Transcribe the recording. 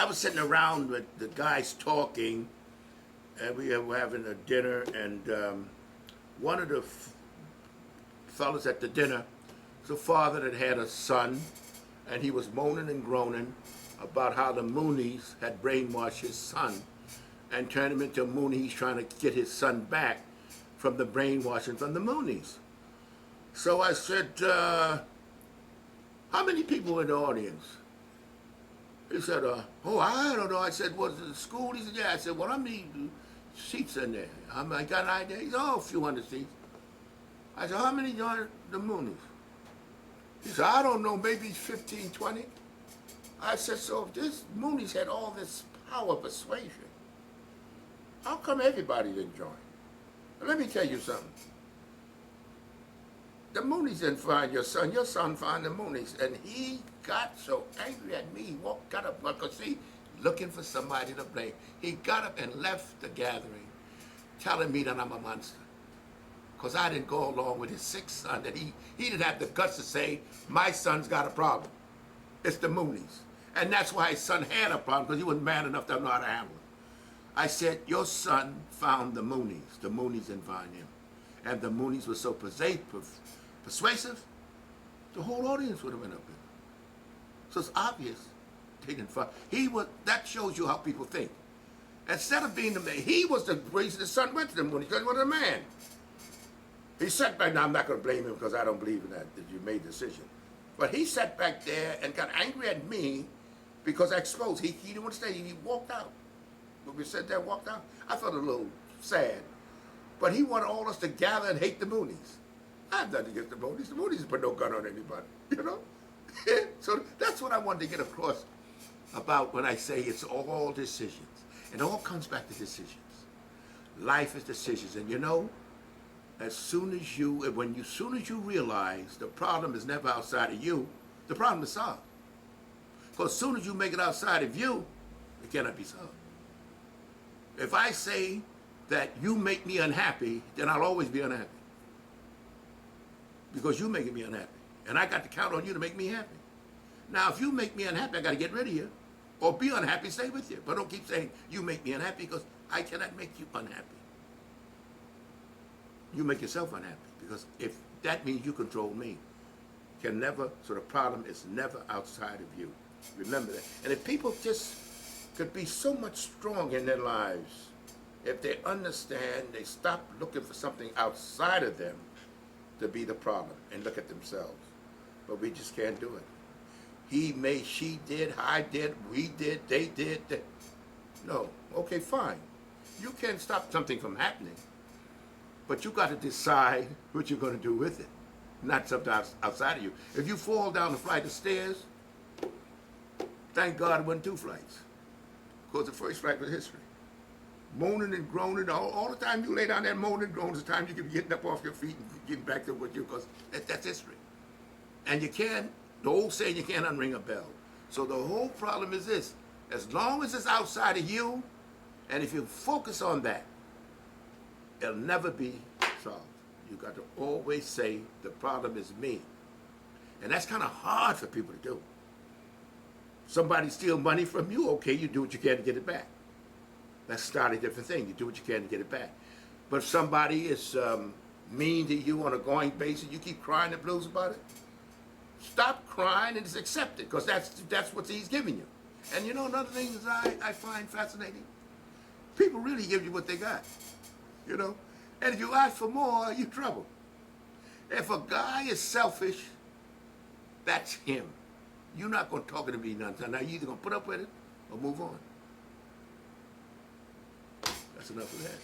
was sitting around with the guys talking, and we were having a dinner, and one of the fellas at the dinner was a father that had a son, and he was moaning and groaning about how the Moonies had brainwashed his son and turned him into a Moonie. He's trying to get his son back from the brainwashing from the Moonies. So I said, how many were in the audience? He said, oh, I don't know. I said, was it school? He said, yeah. I said, well, how many seats in there? I got an idea. He said, oh, a few hundred seats. I said, how many joined the Moonies? He said, I don't know, maybe 15, 20. I said, so if this Moonies had all this power of persuasion, how come everybody didn't join? And let me tell you something. The Moonies didn't find your son found the Moonies. And he got so angry at me, he got up, because he looking for somebody to blame. He got up and left the gathering, telling me that I'm a monster. Because I didn't go along with his sick son, that he didn't have the guts to say, my son's got a problem. It's the Moonies. And that's why his son had a problem, because he wasn't man enough to know how to handle it. I said, your son found the Moonies. The Moonies didn't find him. And the Moonies were so persuasive, the whole audience would have been up there. So it's obvious they didn't find. That shows you how people think. Instead of being the man, he was the reason his son went to the Moonies, because he was a man. He sat back, now I'm not going to blame him because I don't believe in that you made the decision. But he sat back there and got angry at me because I exposed. He didn't want to stay, he walked out. When we sat there and walked out, I felt a little sad. But he wanted all us to gather and hate the Moonies. I have nothing against the Moonies. The Moonies put no gun on anybody, you know? So that's what I wanted to get across about when I say it's all decisions. It all comes back to decisions. Life is decisions, and you know, as soon as you realize the problem is never outside of you, the problem is solved. Because as soon as you make it outside of you, it cannot be solved. If I say that you make me unhappy, then I'll always be unhappy. Because you're making me unhappy. And I got to count on you to make me happy. Now, if you make me unhappy, I got to get rid of you. Or be unhappy, stay with you. But don't keep saying, you make me unhappy, because I cannot make you unhappy. You make yourself unhappy, because if that means you control me, so the problem is never outside of you. Remember that. And if people just could be so much strong in their lives, if they understand, they stop looking for something outside of them to be the problem and look at themselves. But we just can't do it. He made, she did, I did, we did, they did. No, okay, fine. You can't stop something from happening. But you got to decide what you're going to do with it, not something outside of you. If you fall down a flight of stairs, thank God it wasn't 2 flights, because the first flight was history. Moaning and groaning, all the time you lay down there moaning and groaning is the time you can be getting up off your feet and getting back to what you, because that's history. And you can't, the old saying, you can't unring a bell. So the whole problem is this: as long as it's outside of you, and if you focus on that, it'll never be solved. You got to always say, the problem is me. And that's kind of hard for people to do. Somebody steal money from you, okay, you do what you can to get it back. That's not a different thing. You do what you can to get it back. But if somebody is mean to you on a going basis, you keep crying the blues about it, stop crying and just accept it, because that's what he's giving you. And you know, another thing is I find fascinating, people really give you what they got. You know, and if you ask for more, you're trouble. If a guy is selfish, that's him. You're not going to talk to me nonsense. Now, you're either going to put up with it or move on. That's enough of that.